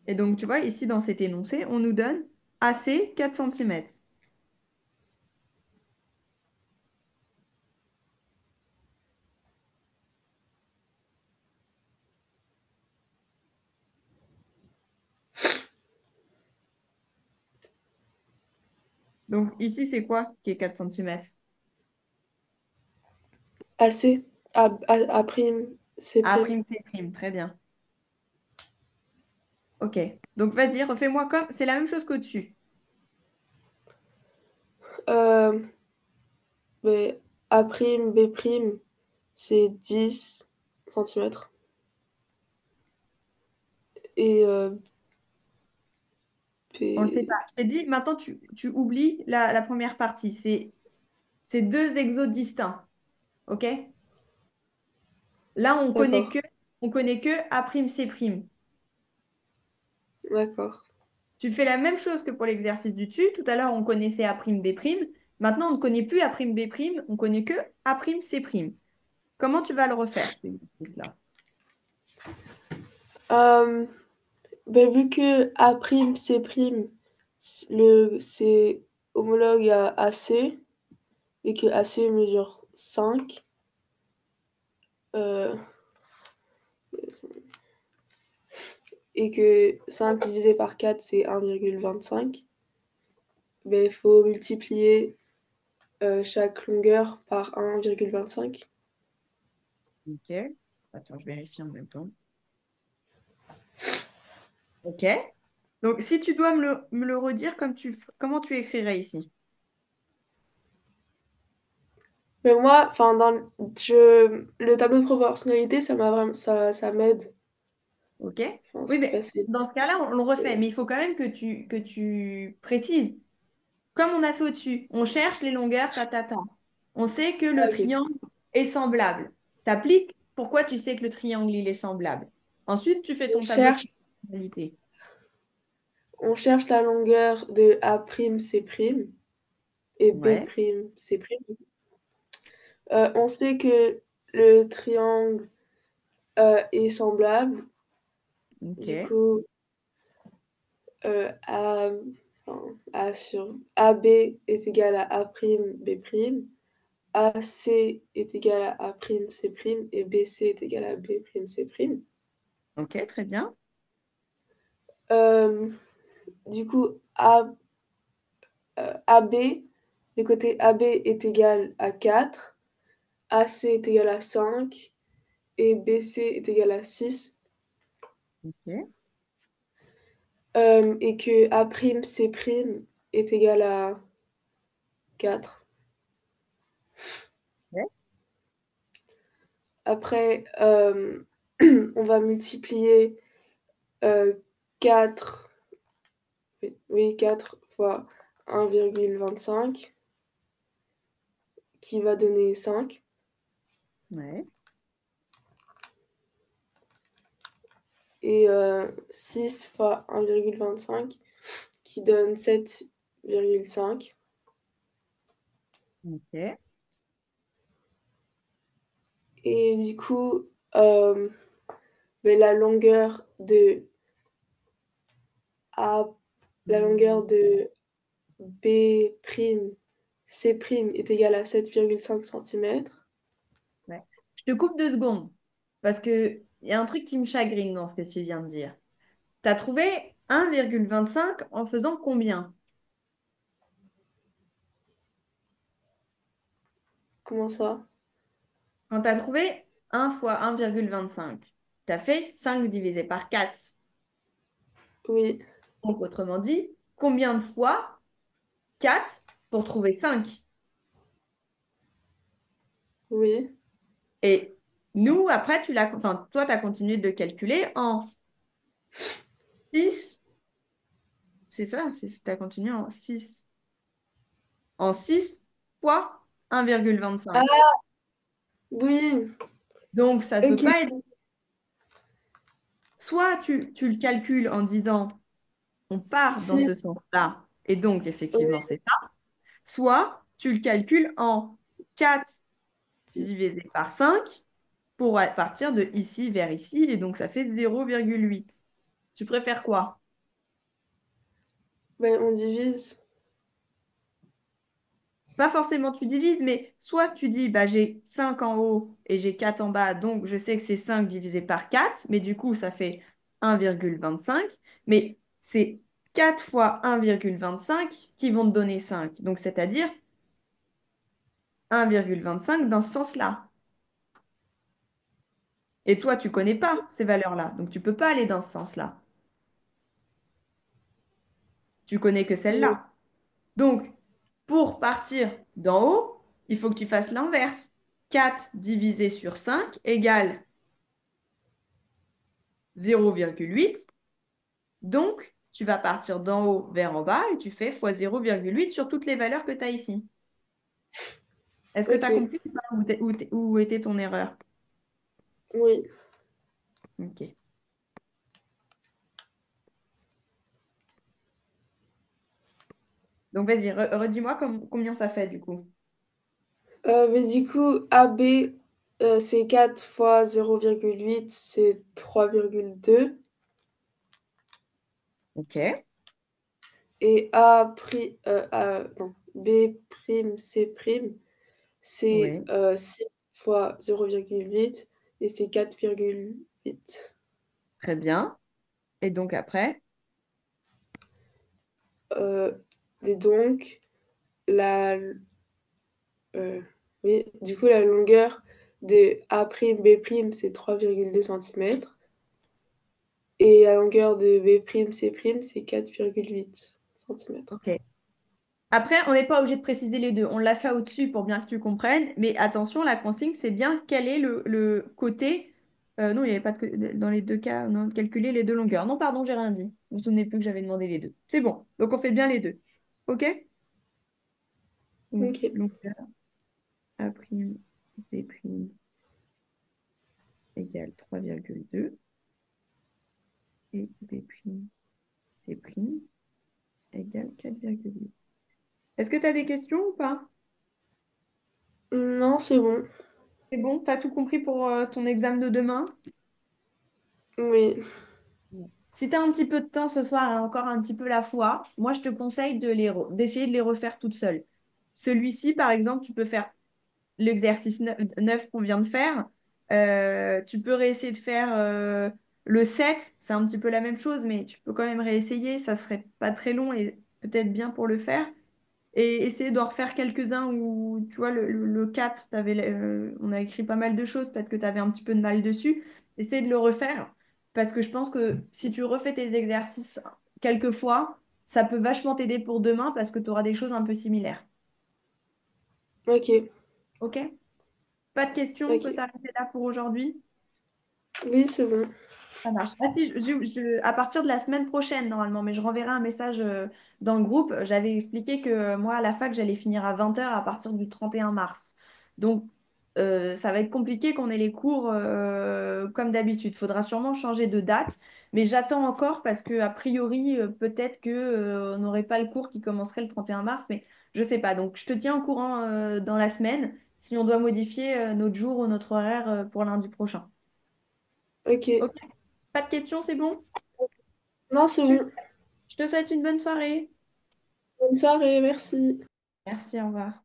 Et donc, tu vois, ici, dans cet énoncé, on nous donne AC 4 cm. Donc ici, c'est quoi qui est 4 centimètres? AC, A prime, C A prime. prime, T prime, très bien. Ok. Donc vas-y, refais-moi comme... C'est la même chose qu'au-dessus. Euh, mais A prime, B prime, c'est 10 centimètres. Et On le sait pas. B... Je t'ai dit, maintenant, tu oublies la première partie. C'est deux exos distincts. Ok? Là, D'accord, on connaît que A prime, C prime. d'accord. Tu fais la même chose que pour l'exercice du dessus. Tout à l'heure, on connaissait A', B'. Maintenant, on ne connaît plus A', B'. On connaît que A', C'. Comment tu vas le refaire, cet exercice-là? Euh, ben, vu que A prime, C prime, c'est homologue à AC et que AC mesure 5, euh, et que 5 divisé par 4 c'est 1,25, ben, il faut multiplier chaque longueur par 1,25. Ok. Attends, je vérifie en même temps. Ok. Donc, si tu dois me le redire, comment tu écrirais ici? Mais moi, enfin, le tableau de proportionnalité, ça m'a vraiment, ça m'aide. Ok? Enfin, Oui, c'est plus mais facile. dans ce cas-là, on le refait. Et- Mais il faut quand même que tu précises. Comme on a fait au-dessus, on cherche les longueurs, ta. On sait que le Ah, ok. triangle est semblable. T'appliques pourquoi tu sais que le triangle, il est semblable. Ensuite, tu fais On ton tableau de cherche, proportionnalité. on cherche la longueur de A prime, C prime et B Ouais, prime, C prime. On sait que le triangle est semblable. Du ok, coup, A sur AB est égal à A prime, B prime. AC est égal à A prime, C prime. Et BC est égal à B prime, C prime. ok, très bien. Euh, du coup, AB, le côté AB est égal à 4. AC est égal à 5. Et BC est égal à 6. Ok, Et que A prime, C prime est égal à 4. ouais, Après, on va multiplier 4, oui, 4 fois 1,25 qui va donner 5. ouais. Et 6 fois 1,25 qui donne 7,5. Ok. Et du coup, euh, ben, A, la longueur de B prime, C prime est égale à 7,5 cm. Ouais. Je te coupe 2 secondes parce que il y a un truc qui me chagrine dans ce que tu viens de dire. Tu as trouvé 1,25 en faisant combien? Comment ça? Quand tu as trouvé 1 fois 1,25, tu as fait 5 divisé par 4. Oui, Donc, autrement dit, combien de fois 4 pour trouver 5? oui, Et nous, après, enfin, toi, tu as continué de le calculer en 6. C'est ça, tu as continué en 6. En 6 fois 1,25. ah oui, Donc, ça ne peut ok, pas être... Soit tu le calcules en disant, on part dans ce 6, sens-là, et donc, effectivement, oui, c'est ça. Soit tu le calcules en 4 10. divisé par 5 pour partir de ici vers ici, et donc ça fait 0,8. Tu préfères quoi? Ben, on divise. Pas forcément tu divises, mais soit tu dis, bah, j'ai 5 en haut et j'ai 4 en bas, donc je sais que c'est 5 divisé par 4, mais du coup, ça fait 1,25. Mais c'est 4 fois 1,25 qui vont te donner 5. Donc, c'est-à-dire 1,25 dans ce sens-là. Et toi, tu connais pas ces valeurs-là. Donc, tu peux pas aller dans ce sens-là. Tu connais que Oui. celle-là. Donc, pour partir d'en haut, il faut que tu fasses l'inverse. 4 divisé sur 5 égale 0,8. Donc, tu vas partir d'en haut vers en bas et tu fais fois 0,8 sur toutes les valeurs que tu as ici. Est-ce que tu Ok. as compris ou pas où était ton erreur? Oui. Ok. Donc, vas-y, redis-moi combien ça fait du coup. Mais du coup, AB, c'est 4 fois 0,8, c'est 3,2. Ok. Et A, non, B prime, C prime, c'est Oui. 6 fois 0,8 et c'est 4,8. Très bien. Et donc après, Et donc, la, oui, du coup, la longueur de A prime, B prime, c'est 3,2 centimètres. Et la longueur de B prime, C prime, c'est 4,8 centimètres. ok. Après, on n'est pas obligé de préciser les deux. On l'a fait au-dessus pour bien que tu comprennes. Mais attention, la consigne, c'est bien quel est le côté. Non, il n'y avait pas dans les deux cas, non, calculer les deux longueurs. Non, pardon, j'ai rien dit. Vous vous souvenez plus que j'avais demandé les deux. C'est bon. Donc, on fait bien les deux. OK? Donc, Ok. longueur A', B' égale 3,2 et B', C' égale 4,8. Est-ce que tu as des questions ou pas? Non, c'est bon. C'est bon? Tu as tout compris pour ton examen de demain? Oui. Si tu as un petit peu de temps ce soir et encore un petit peu la foi, moi je te conseille d'essayer de les refaire toute seule. Celui-ci, par exemple, tu peux faire l'exercice 9 qu'on vient de faire. Tu peux réessayer de faire le 7. C'est un petit peu la même chose, mais tu peux quand même réessayer. Ça serait pas très long et peut-être bien pour le faire. Et essayer d'en refaire quelques-uns où, tu vois, le 4, on a écrit pas mal de choses, peut-être que tu avais un petit peu de mal dessus. Essaye de le refaire, parce que je pense que si tu refais tes exercices quelques fois, ça peut vachement t'aider pour demain, parce que tu auras des choses un peu similaires. Ok. OK? Pas de questions, on peut Ok. s'arrêter là pour aujourd'hui. Oui, c'est bon. Ça marche. Ah si, à partir de la semaine prochaine, normalement, mais je renverrai un message dans le groupe. J'avais expliqué que moi, à la fac, j'allais finir à 20 heures à partir du 31 mars. Donc, ça va être compliqué qu'on ait les cours comme d'habitude. Il faudra sûrement changer de date, mais j'attends encore parce que, a priori, peut-être que, on n'aurait pas le cours qui commencerait le 31 mars, mais je sais pas. Donc, je te tiens au courant dans la semaine si on doit modifier notre jour ou notre horaire pour lundi prochain. Ok. Ok, pas de questions, c'est bon? Non, c'est Super. bon. Je te souhaite une bonne soirée. Bonne soirée, merci. Merci, au revoir.